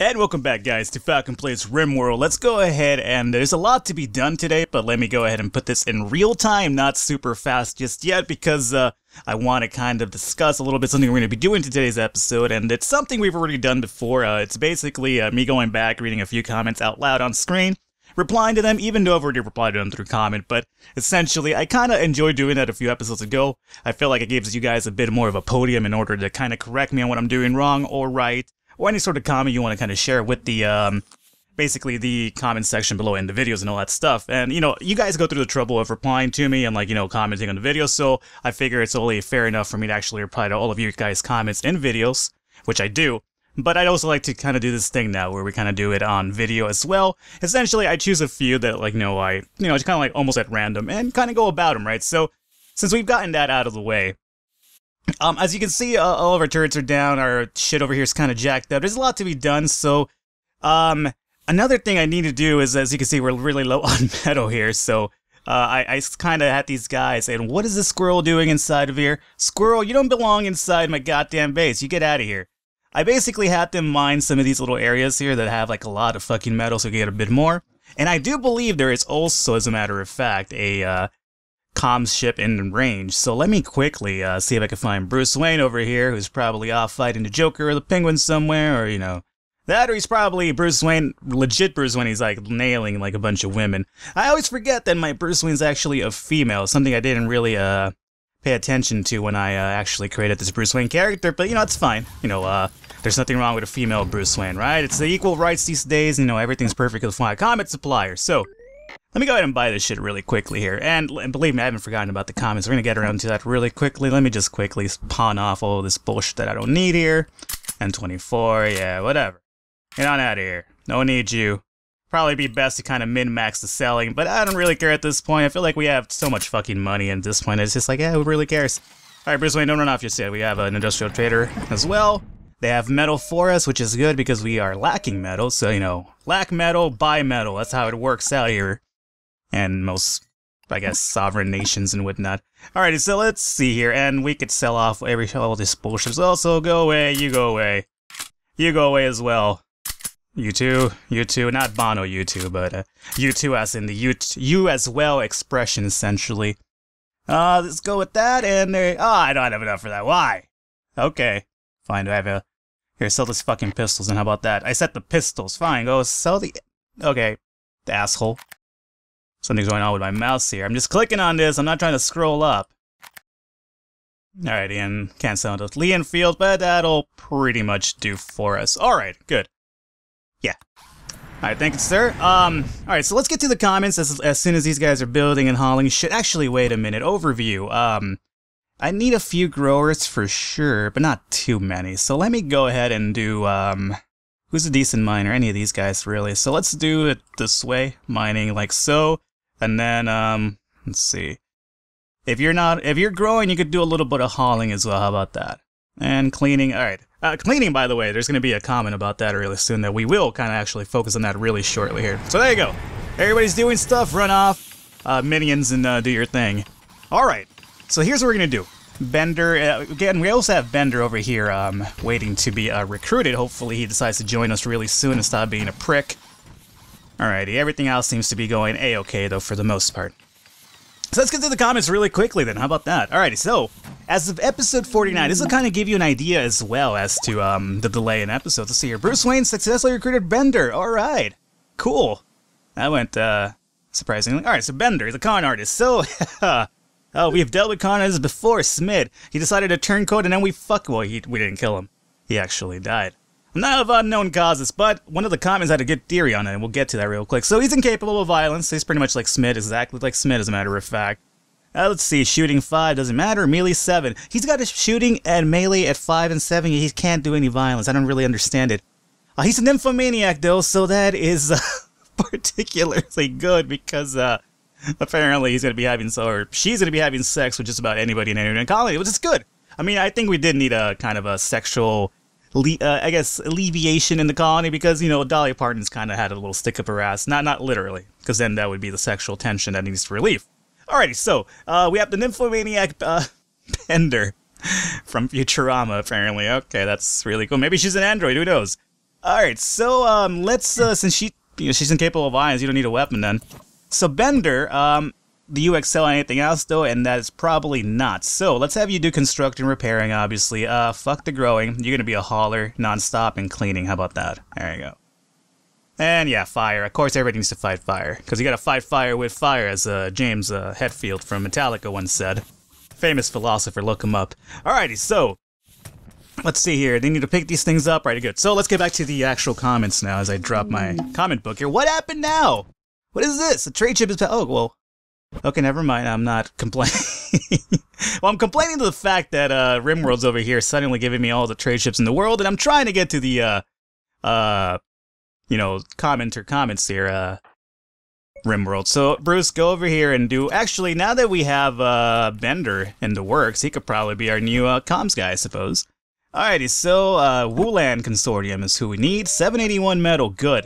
And welcome back, guys, to Falcon Plays Rimworld. Let's go ahead, and there's a lot to be done today, but let me go ahead and put this in real time, not super fast just yet, because I want to kind of discuss a little bit something we're going to be doing in today's episode, and it's something we've already done before. It's basically me going back, reading a few comments out loud on screen, replying to them, even though I've already replied to them through comment, but essentially, I kind of enjoyed doing that a few episodes ago. I feel like it gives you guys a bit more of a podium in order to kind of correct me on what I'm doing wrong or right, or any sort of comment you want to kind of share with the, basically the comment section below in the videos and all that stuff. And, you know, you guys go through the trouble of replying to me and, like, you know, commenting on the video, so I figure it's only fair enough for me to actually reply to all of you guys' comments in videos, which I do. But I'd also like to kind of do this thing now where we kind of do it on video as well. Essentially, I choose a few that, like, it's kind of like almost at random and kind of go about them, right? So, since we've gotten that out of the way, as you can see, all of our turrets are down, our shit over here is kind of jacked up. There's a lot to be done, so, another thing I need to do is, as you can see, we're really low on metal here, so, I kind of had these guys, and what is this squirrel doing inside of here? Squirrel, you don't belong inside my goddamn base, you get out of here. I basically had them mine some of these little areas here that have, like, a lot of fucking metal, so we can get a bit more. And I do believe there is also, as a matter of fact, a, comms ship in range. So let me quickly see if I can find Bruce Wayne over here, who's probably off fighting the Joker or the Penguin somewhere, or, you know, that, or he's probably Bruce Wayne, legit Bruce Wayne, he's like nailing like a bunch of women. I always forget that my Bruce Wayne's actually a female, something I didn't really pay attention to when I actually created this Bruce Wayne character, but, you know, it's fine. You know, there's nothing wrong with a female Bruce Wayne, right? It's the equal rights these days, you know, everything's perfectly fine. Comment supplier, so let me go ahead and buy this shit really quickly here, and believe me, I haven't forgotten about the comments. We're gonna get around to that really quickly. Let me just quickly pawn off all this bullshit that I don't need here. And 24, yeah, whatever. Get on out of here. No need you. Probably be best to kind of min-max the selling, but I don't really care at this point. I feel like we have so much fucking money at this point. It's just like, yeah, who really cares? Alright, Bruce Wayne, don't run off just yet. We have an industrial trader as well. They have metal for us, which is good because we are lacking metal. So, you know, lack metal, buy metal. That's how it works out here. And most, I guess, sovereign nations and whatnot. Alrighty, so let's see here, and we could sell off all this bullshit. Also, go away, you go away. You go away as well. You too, not Bono you too, but you too as in the you as well expression, essentially. Let's go with that, and I don't have enough for that, why? Okay, fine, do I have a, here, sell this fucking pistols, and how about that? I set the pistols, fine, go sell the, okay, the asshole. Something's going on with my mouse here. I'm just clicking on this. I'm not trying to scroll up. Alrighty, and can't sound with Lee and Field, but that'll pretty much do for us. Alright, good. Yeah. Alright, thank you, sir. Alright, so let's get to the comments as soon as these guys are building and hauling shit. Actually, wait a minute. Overview. I need a few growers for sure, but not too many. So let me go ahead and do, who's a decent miner? Any of these guys, really. So let's do it this way. Mining like so. And then, let's see. If you're growing, you could do a little bit of hauling as well. How about that? And cleaning, alright. Cleaning, by the way, there's going to be a comment about that really soon that we will kind of actually focus on that really shortly here. So there you go. Everybody's doing stuff, run off, minions, and do your thing. Alright, so here's what we're going to do. Bender, again, we also have Bender over here, waiting to be recruited. Hopefully he decides to join us really soon and stop being a prick. Alrighty, everything else seems to be going a-okay, though, for the most part. So let's get to the comments really quickly, then. How about that? Alrighty, so, as of episode 49, this will kind of give you an idea as well as to, the delay in episodes. Let's see here. Bruce Wayne successfully recruited Bender. Alright. Cool. That went, surprisingly. Alright, so Bender, the con artist. So, oh, we have dealt with con artists before. Smid. He decided to turn code, and then we didn't kill him. He actually died. Not of unknown causes, but one of the comments had a good theory on it, and we'll get to that real quick. So he's incapable of violence. He's pretty much like Smid, exactly like Smid, as a matter of fact. Let's see, shooting 5, doesn't matter. Melee 7. He's got a shooting and melee at 5 and 7, he can't do any violence. I don't really understand it. He's a nymphomaniac, though, so that is particularly good, because apparently he's going to be having, or she's going to be having sex with just about anybody in any colony, which is good. I mean, I think we did need a kind of a sexual, I guess, alleviation in the colony, because, you know, Dolly Parton's kind of had a little stick up her ass. Not literally, because then that would be the sexual tension that needs relief. Alrighty, so, we have the nymphomaniac, Bender from Futurama, apparently. Okay, that's really cool. Maybe she's an android, who knows? Alright, so, let's, since she's incapable of violence, you don't need a weapon then. So, Bender, do you excel at anything else, though? And that is probably not. So, let's have you do construction, repairing, obviously. Fuck the growing. You're gonna be a hauler, non-stop, and cleaning. How about that? There you go. And yeah, fire. Of course, everybody needs to fight fire. Because you gotta fight fire with fire, as James Hetfield from Metallica once said. Famous philosopher, look him up. Alrighty, so... let's see here. They need to pick these things up. Right, good. So let's get back to the actual comments now as I drop my comment book here. What happened now? What is this? The trade ship is... oh, well... okay, never mind. I'm not complaining. Well, I'm complaining to the fact that Rimworld's over here suddenly giving me all the trade ships in the world, and I'm trying to get to the, you know, comments here, Rimworld. So, Bruce, go over here and do... actually, now that we have Bender in the works, he could probably be our new comms guy, I suppose. Alrighty, so Wulan Consortium is who we need. 781 metal, good.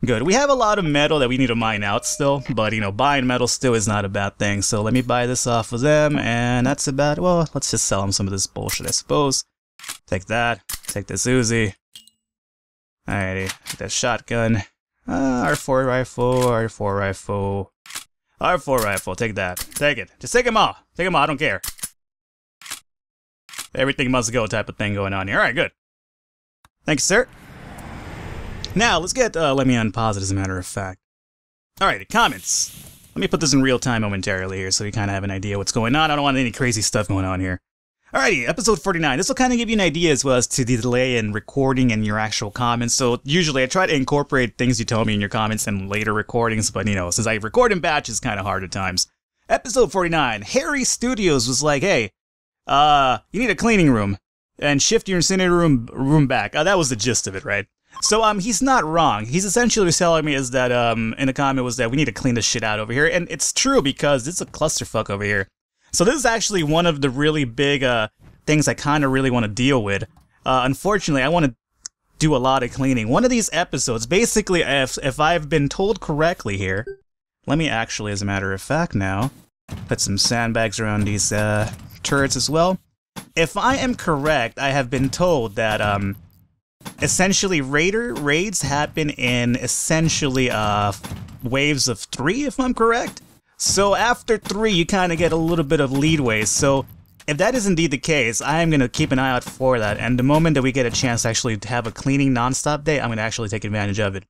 Good. We have a lot of metal that we need to mine out still, but, you know, buying metal still is not a bad thing. So let me buy this off of them, and that's about... well, let's just sell them some of this bullshit, I suppose. Take that. Take this Uzi. Alrighty, take that shotgun. R4 rifle, R4 rifle. R4 rifle, take that. Take it. Just take them all. Take them all, I don't care. Everything must go type of thing going on here. Alright, good. Thank you, sir. Now, let's get, let me unpause it as a matter of fact. Alright, comments. Let me put this in real time momentarily here so you kind of have an idea what's going on. I don't want any crazy stuff going on here. Alrighty, episode 49. This will kind of give you an idea as well as to the delay in recording and your actual comments. So, usually I try to incorporate things you tell me in your comments in later recordings, but, you know, since I record in batches, it's kind of hard at times. Episode 49. Harry Studios was like, hey, you need a cleaning room, and shift your incinerator room back. That was the gist of it, right? So, he's not wrong. He's essentially telling me is that, in the comment was that we need to clean this shit out over here, and it's true because it's a clusterfuck over here. So this is actually one of the really big, things I kind of really want to deal with. Unfortunately, I want to do a lot of cleaning. One of these episodes, basically, if I've been told correctly here, let me actually, as a matter of fact now, put some sandbags around these, turrets as well. If I am correct, I have been told that, essentially raids happen in, essentially, waves of 3, if I'm correct. So after 3, you kind of get a little bit of leadway. So if that is indeed the case, I am going to keep an eye out for that. And the moment that we get a chance to actually have a cleaning non-stop day, I'm going to actually take advantage of it.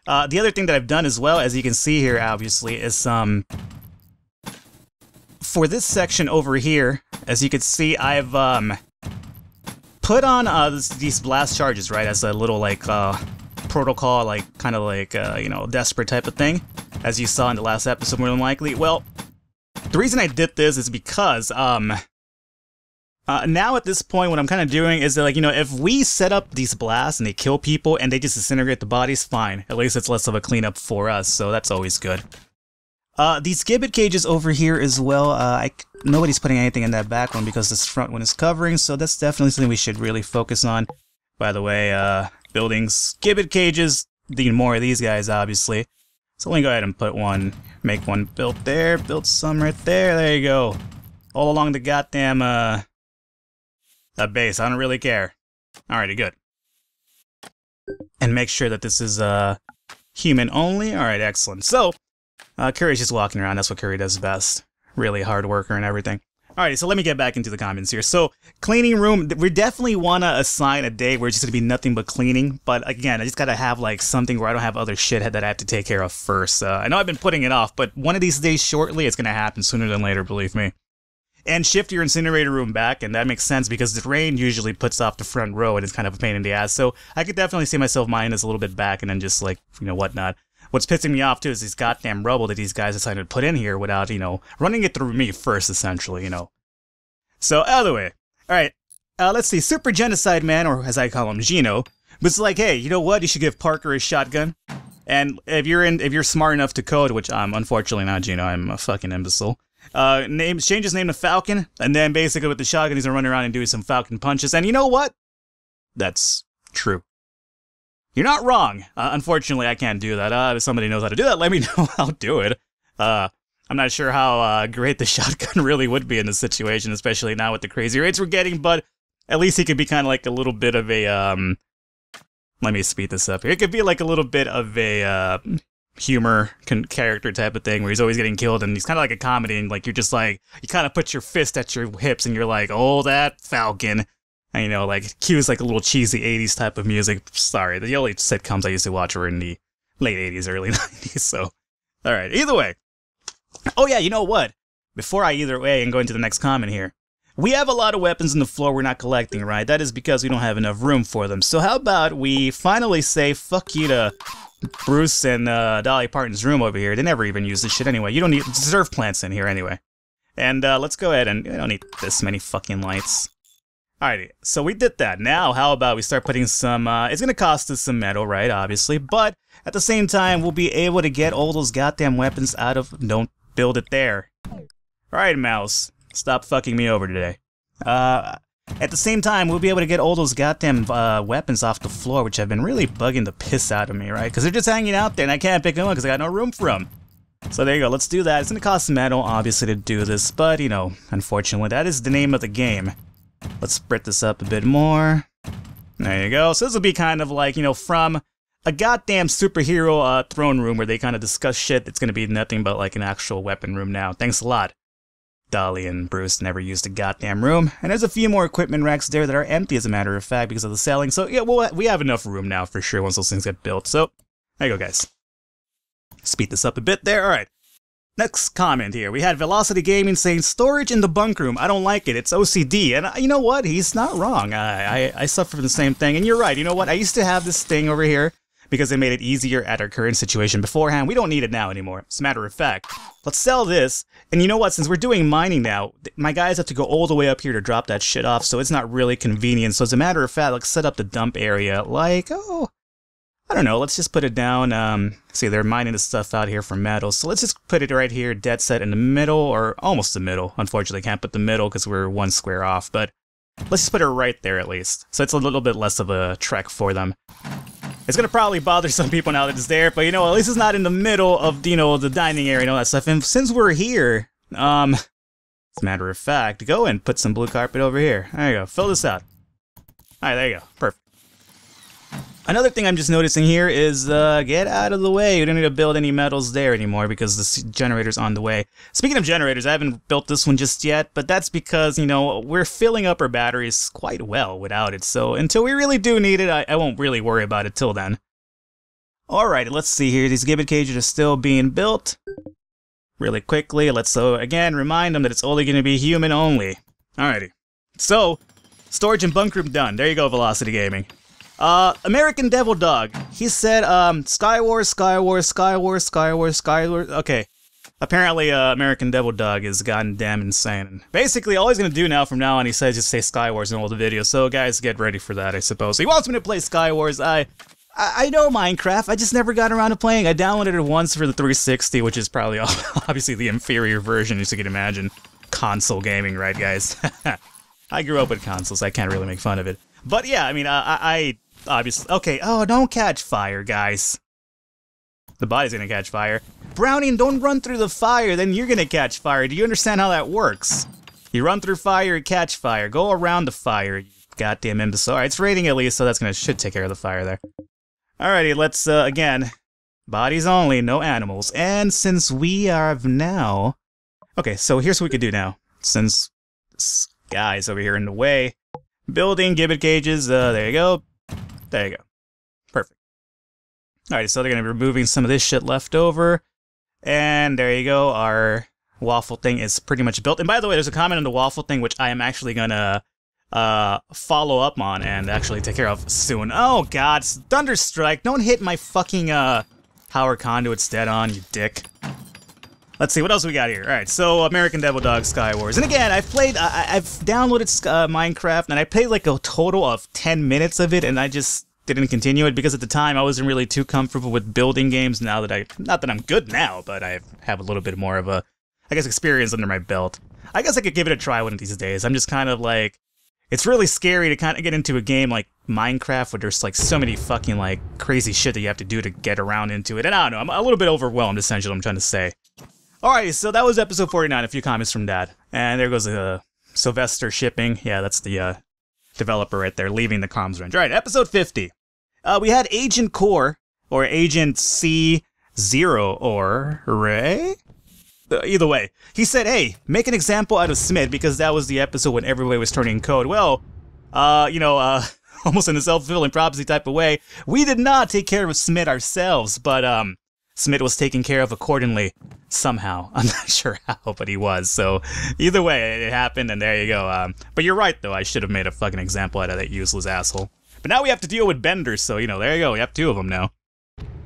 The other thing that I've done as well, as you can see here, obviously, is for this section over here, as you can see, I've put on these blast charges, right, as a little, like, protocol, like, kind of like, you know, desperate type of thing, as you saw in the last episode, more than likely. Well, the reason I did this is because, now at this point, what I'm kind of doing is that, like, you know, if we set up these blasts and they kill people and they just disintegrate the bodies, fine. At least it's less of a cleanup for us, so that's always good. These gibbet cages over here as well, nobody's putting anything in that back one because this front one is covering, so that's definitely something we should really focus on. By the way, buildings, gibbet cages, need more of these guys, obviously. So let me go ahead and put one, make one built there, build some right there, there you go. All along the goddamn, base, I don't really care. Alrighty, good. And make sure that this is, human only. Alright, excellent. So, Curry's just walking around, that's what Curry does best. Really hard worker and everything. Alright, so let me get back into the comments here. So, cleaning room, we definitely want to assign a day where it's just going to be nothing but cleaning. But again, I just got to have like something where I don't have other shit that I have to take care of first. I know I've been putting it off, but one of these days shortly, it's going to happen sooner than later, believe me. And shift your incinerator room back, and that makes sense because the rain usually puts off the front row and it's kind of a pain in the ass. So, I could definitely see myself mining this a little bit back and then just like, you know, whatnot. What's pissing me off, too, is this goddamn rubble that these guys decided to put in here without, you know, running it through me first, essentially, you know. So, either way. Alright, let's see. Super Genocide Man, or as I call him, Gino, was like, hey, you know what? You should give Parker a shotgun. And if you're smart enough to code, which I'm unfortunately not, Gino, I'm a fucking imbecile. Change his name to Falcon, and then basically with the shotgun, he's gonna run around and do some Falcon punches. And you know what? That's true. You're not wrong. Unfortunately, I can't do that. If somebody knows how to do that, let me know. I'll do it. I'm not sure how great the shotgun really would be in this situation, especially now with the crazy rates we're getting, but at least he could be kind of like a little bit of a, Let me speed this up here. It could be like a little bit of a humor character type of thing where he's always getting killed, and he's kind of like a comedy, and like you're just like, you kind of put your fist at your hips and you're like, oh, that Falcon. And you know, like, cues like a little cheesy 80s type of music. Sorry, the only sitcoms I used to watch were in the late 80s, early 90s, so. Alright, either way. Oh yeah, you know what? Before I either way and go into the next comment here. We have a lot of weapons on the floor we're not collecting, right? That is because we don't have enough room for them. So how about we finally say fuck you to Bruce and Dolly Parton's room over here. They never even use this shit anyway. You don't need deserve plants in here anyway. And let's go ahead and, I don't need this many fucking lights. Alrighty, so we did that. Now, how about we start putting some, it's gonna cost us some metal, right, obviously, but at the same time, we'll be able to get all those goddamn weapons out of, don't build it there. Alright, mouse, stop fucking me over today. At the same time, we'll be able to get all those goddamn weapons off the floor, which have been really bugging the piss out of me, right? Because they're just hanging out there and I can't pick them up because I got no room for them. So there you go, let's do that. It's gonna cost some metal, obviously, to do this, but, you know, unfortunately, that is the name of the game. Let's spread this up a bit more. There you go. So this will be kind of like, you know, from a goddamn superhero throne room where they kind of discuss shit. It's going to be nothing but like an actual weapon room now. Thanks a lot. Dolly and Bruce never used a goddamn room. And there's a few more equipment racks there that are empty, as a matter of fact, because of the selling. So yeah, well, we have enough room now for sure once those things get built. So there you go, guys. Speed this up a bit there. All right. Next comment here. We had Velocity Gaming saying, storage in the bunk room. I don't like it. It's OCD. And you know what? He's not wrong. I suffer from the same thing. And you're right. You know what? I used to have this thing over here because it made it easier at our current situation beforehand. We don't need it now anymore. As a matter of fact, let's sell this. And you know what? Since we're doing mining now, my guys have to go all the way up here to drop that shit off. So it's not really convenient. So as a matter of fact, let's set up the dump area like, oh, I don't know, let's just put it down, see, they're mining the stuff out here for metal, so let's just put it right here, dead set in the middle, or almost the middle. Unfortunately, can't put the middle because we're one square off, but let's just put it right there at least, so it's a little bit less of a trek for them. It's gonna probably bother some people now that it's there, but you know, at least it's not in the middle of, you know, the dining area and all that stuff, and since we're here, as a matter of fact, go and put some blue carpet over here. There you go, fill this out. Alright, there you go, perfect. Another thing I'm just noticing here is, get out of the way. We don't need to build any metals there anymore because the generator's on the way. Speaking of generators, I haven't built this one just yet, but that's because, you know, we're filling up our batteries quite well without it. So until we really do need it, I won't really worry about it till then. Alright, let's see here. These gibbet cages are still being built. Really quickly, let's, again, remind them that it's only going to be human only. Alrighty. So, storage and bunk room done. There you go, Velocity Gaming. American Devil Dog. He said, Skywars. Okay. Apparently, American Devil Dog is goddamn insane. Basically, all he's gonna do now from now on, he says, just say Skywars in all the videos. So, guys, get ready for that, I suppose. He wants me to play Skywars. I know Minecraft. I just never got around to playing. I downloaded it once for the 360, which is probably obviously the inferior version, as you can imagine. Console gaming, right, guys? I grew up with consoles. I can't really make fun of it. But yeah, I mean, I obviously... Okay, oh, don't catch fire, guys. The body's gonna catch fire. Brownie, don't run through the fire, then you're gonna catch fire. Do you understand how that works? You run through fire, you catch fire. Go around the fire, you goddamn imbecile. Alright, it's raining at least, so that's should take care of the fire there. Alrighty, let's, again, bodies only, no animals. And since we have now... Okay, so here's what we could do now. Since this guy's over here in the way... Building gibbet cages, there you go. There you go. Perfect. Alright, so they're gonna be removing some of this shit left over. And there you go, our waffle thing is pretty much built. And by the way, there's a comment on the waffle thing which I am actually gonna follow up on and actually take care of soon. Oh god, Thunderstrike, don't hit my fucking power conduits dead on, you dick. Let's see, what else we got here? Alright, so American Devil Dog Skywars. And again, I've downloaded Minecraft, and I played like a total of 10 minutes of it, and I just didn't continue it, because at the time I wasn't really too comfortable with building games, now that not that I'm good now, but I have a little bit more of a, I guess, experience under my belt. I guess I could give it a try one of these days. I'm just kind of like, it's really scary to kind of get into a game like Minecraft where there's like so many fucking like crazy shit that you have to do to get around into it, and I don't know, I'm a little bit overwhelmed, essentially, what I'm trying to say. Alright, so that was episode 49, a few comments from Dad. And there goes Sylvester shipping. Yeah, that's the developer right there, leaving the comms range. Alright, episode 50. We had Agent Core, or Agent C0, or Ray? Either way, he said, hey, make an example out of Smith, because that was the episode when everybody was turning code. Well, almost in a self-fulfilling prophecy type of way, we did not take care of Smith ourselves, but, Smith was taken care of accordingly, somehow. I'm not sure how, but he was, so either way, it happened, and there you go. But you're right, though, I should have made a fucking example out of that useless asshole. But now we have to deal with Bender, so, there you go, we have 2 of them now.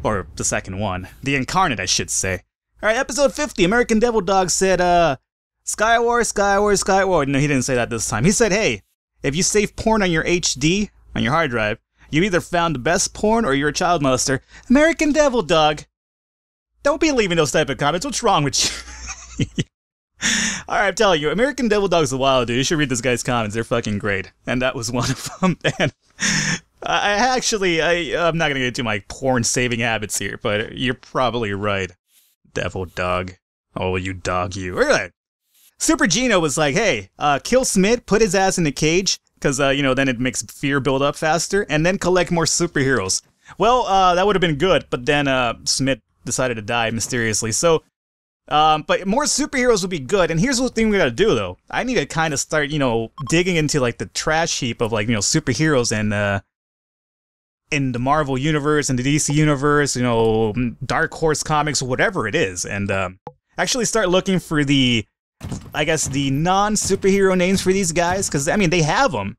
Or the second one. The Incarnate, I should say. Alright, episode 50, American Devil Dog said, Skywar, Skywar, Skywar. No, he didn't say that this time. He said, hey, if you save porn on your HD, on your hard drive, you either found the best porn or you're a child molester. American Devil Dog. Don't be leaving those type of comments. What's wrong with you? Alright, I'm telling you, American Devil Dog's a wild dude. You should read this guy's comments. They're fucking great. And that was one of them. And I'm not gonna get into my porn saving habits here, but you're probably right. Devil Dog. Oh, you dog, you. Look at that. Super Gino was like, hey, kill Smith, put his ass in a cage, because, then it makes fear build up faster, and then collect more superheroes. Well, that would have been good, but then, Smith decided to die mysteriously, so, but more superheroes would be good, and here's the thing we gotta do, though. I need to kind of start, digging into, like, the trash heap of, like, superheroes and, in the Marvel Universe and the DC Universe, Dark Horse Comics, whatever it is, and, actually start looking for the, I guess, the non-superhero names for these guys, because, they have them.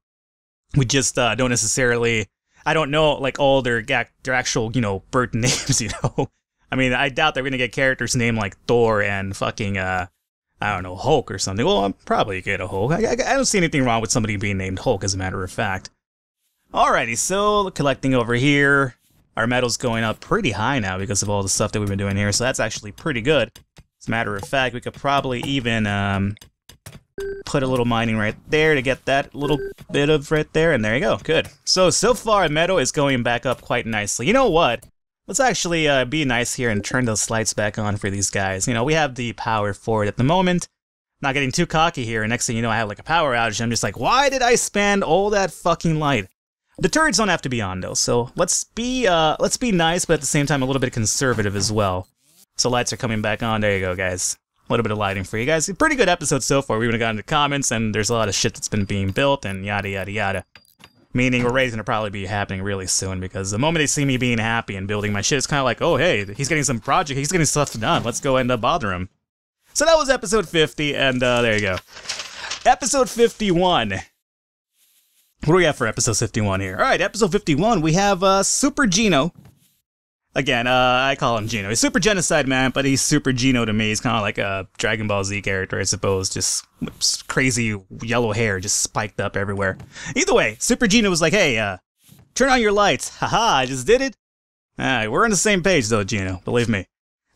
We just, don't necessarily, I don't know, like, all their actual, birth names, I doubt they're gonna get characters named like Thor and fucking, I don't know, Hulk or something. Well, I'll probably get a Hulk. I don't see anything wrong with somebody being named Hulk, as a matter of fact. Alrighty, so collecting over here. Our metal's going up pretty high now because of all the stuff that we've been doing here, so that's actually pretty good. As a matter of fact, we could probably even put a little mining right there to get that little bit of right there, and there you go, good. So far metal is going back up quite nicely. You know what? Let's actually be nice here and turn those lights back on for these guys. We have the power for it at the moment. Not getting too cocky here, and next thing you know, I have like a power outage, and I'm just like, why did I spend all that fucking light? The turrets don't have to be on though, so let's be nice, but at the same time a little bit conservative as well. So lights are coming back on. There you go, guys. A little bit of lighting for you guys. Pretty good episode so far. We even got into comments, and there's a lot of shit that's been being built, and yada yada yada. Meaning we're ready to probably be happening really soon, because the moment they see me being happy and building my shit, it's kind of like, oh hey, he's getting some project, he's getting stuff done. Let's go and bother him. So that was episode 50, and there you go. Episode 51. What do we have for episode 51 here? Alright, episode 51, we have Super Gino. Again, I call him Gino. He's Super Genocide Man, but he's Super Gino to me. He's kind of like a Dragon Ball Z character, I suppose. Just crazy yellow hair just spiked up everywhere. Either way, Super Gino was like, hey, turn on your lights. Haha, I just did it. We're on the same page though, Gino, believe me.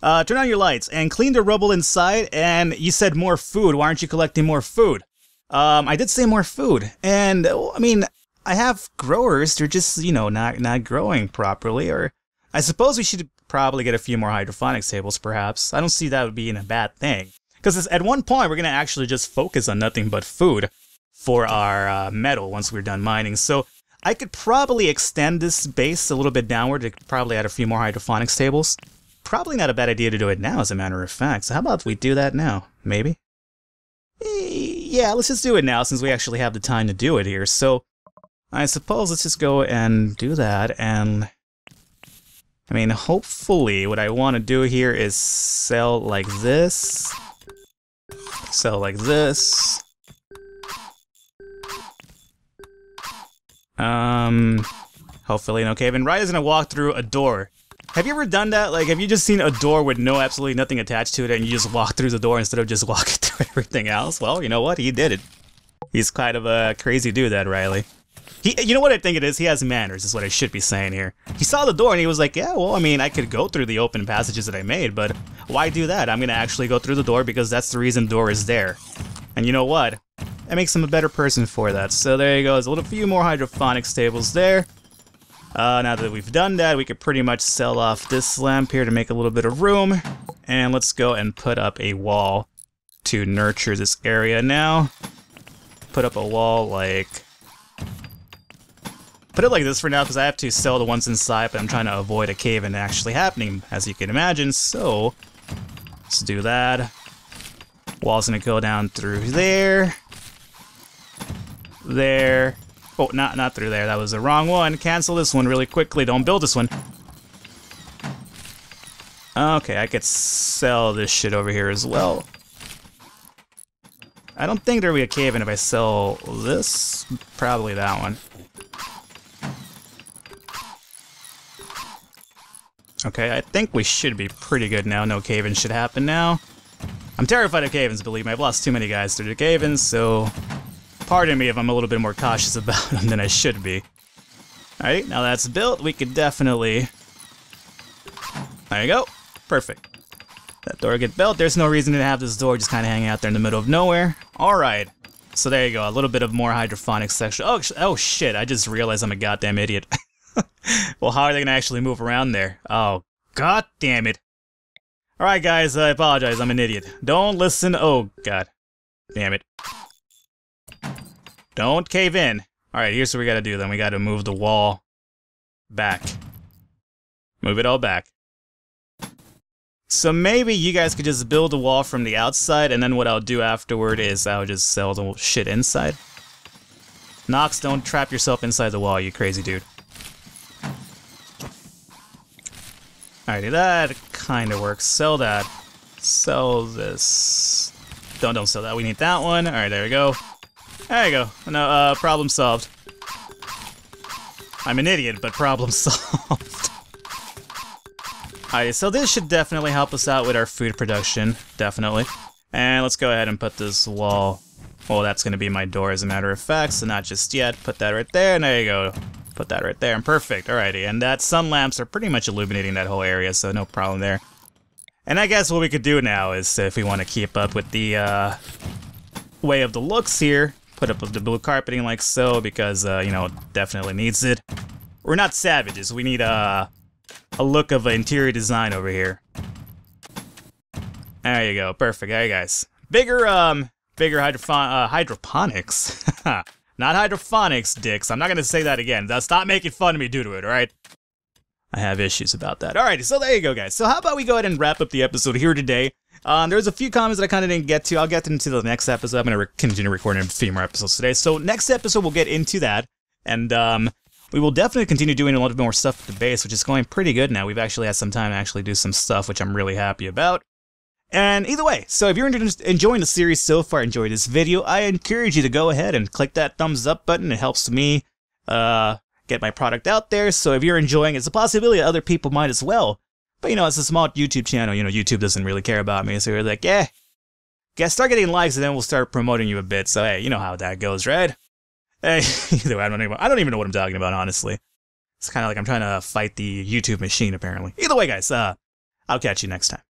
Turn on your lights and clean the rubble inside, and you said more food. Why aren't you collecting more food? I did say more food, and, I have growers. They're just, not growing properly, or I suppose we should probably get a few more hydroponics tables, perhaps. I don't see that would be a bad thing. Because at one point, we're going to actually just focus on nothing but food for our metal once we're done mining. So I could probably extend this base a little bit downward to probably add a few more hydroponics tables. Probably not a bad idea to do it now, as a matter of fact. So how about we do that now? Maybe? Yeah, let's just do it now, since we actually have the time to do it here. So I suppose let's just go and do that, and hopefully what I want to do here is sell like this. Sell like this. Hopefully no cave. And Raya's gonna walk through a door. Have you ever done that? Like, have you just seen a door with absolutely nothing attached to it, and you just walk through the door instead of just walking through everything else? Well, you know what? He did it. He's kind of a crazy dude, that Riley. You know what I think it is? He has manners, is what I should be saying here. He saw the door and he was like, yeah, well, I could go through the open passages that I made, but why do that? I'm gonna actually go through the door because that's the reason the door is there. And you know what? That makes him a better person for that. So there you go. There's a few more hydroponics tables there. Now that we've done that, we could pretty much sell off this lamp here to make a little bit of room. And let's go and put up a wall to nurture this area now. Put up a wall like put it like this for now, because I have to sell the ones inside, but I'm trying to avoid a cave-in actually happening, as you can imagine. So let's do that. Wall's gonna go down through there. There. Oh, not through there. That was the wrong one. Cancel this one really quickly. Don't build this one. Okay, I could sell this shit over here as well. I don't think there'll be a cave-in if I sell this. Probably that one. Okay, I think we should be pretty good now. No cave-in should happen now. I'm terrified of cave-ins, believe me. I've lost too many guys through the cave-ins, so pardon me if I'm a little bit more cautious about them than I should be. Alright, now that's built, we could definitely... There you go. Perfect. That door get built. There's no reason to have this door just kind of hanging out there in the middle of nowhere. Alright. So there you go. A little bit of more hydroponic section. Oh shit, I just realized I'm a goddamn idiot. Well, how are they going to actually move around there? Oh, god damn it. Alright guys, I apologize. I'm an idiot. Don't listen. Oh god. Damn it. Don't cave in. Alright, here's what we gotta do then. We gotta move the wall back. Move it all back. So maybe you guys could just build a wall from the outside, and then what I'll do afterward is I'll just sell the shit inside. Nox, don't trap yourself inside the wall, you crazy dude. Alrighty, that kinda works. Sell that. Sell this. Don't sell that. We need that one. Alright, there we go. There you go. No, problem solved. I'm an idiot, but problem solved. Alright, so this should definitely help us out with our food production. Definitely. And let's go ahead and put this wall... Well, that's gonna be my door as a matter of fact, so not just yet. Put that right there, and there you go. Put that right there, and perfect. Alrighty, and that sun lamps are pretty much illuminating that whole area, so no problem there. And I guess what we could do now is, if we want to keep up with the way of the looks here, put up the blue carpeting like so, because, you know, definitely needs it. We're not savages, we need a look of an interior design over here. There you go, perfect. There you guys. Bigger hydroponics. Not hydroponics, dicks. I'm not gonna say that again. Stop making fun of me due to it, alright? I have issues about that. Alrighty, so there you go, guys. So how about we go ahead and wrap up the episode here today. There's a few comments that I kind of didn't get to. I'll get into the next episode. I'm going to continue recording a few more episodes today. So next episode, we'll get into that. And we will definitely continue doing a lot more stuff at the base, which is going pretty good now. We've actually had some time to actually do some stuff, which I'm really happy about. And either way, so if you're enjoying the series so far, enjoy this video, I encourage you to go ahead and click that thumbs up button. It helps me get my product out there. So if you're enjoying it, it's a possibility that other people might as well. But, you know, it's a small YouTube channel. You know, YouTube doesn't really care about me. So you're like, yeah, start getting likes and then we'll start promoting you a bit. So, hey, you know how that goes, right? Hey, either way, I don't even know what I'm talking about, honestly. It's kind of like I'm trying to fight the YouTube machine, apparently. Either way, guys, I'll catch you next time.